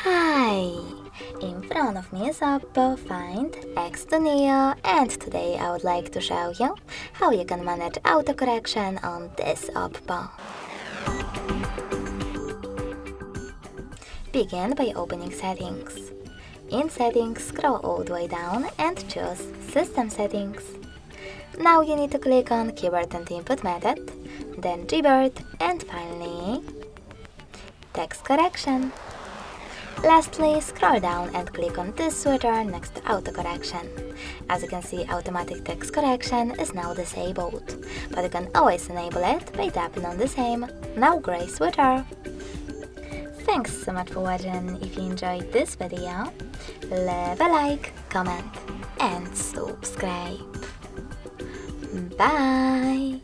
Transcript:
Hi! In front of me is OPPO FIND X2 NEO, and today I would like to show you how you can manage autocorrection on this OPPO. Begin by opening Settings. In Settings, scroll all the way down and choose System Settings. Now you need to click on Keyboard and Input Method, then Keyboard, and finally Text Correction. Lastly, scroll down and click on this switcher next to Autocorrection. As you can see, automatic text correction is now disabled, but you can always enable it by tapping on the same, now grey switcher. Thanks so much for watching. If you enjoyed this video, leave a like, comment and subscribe. Bye!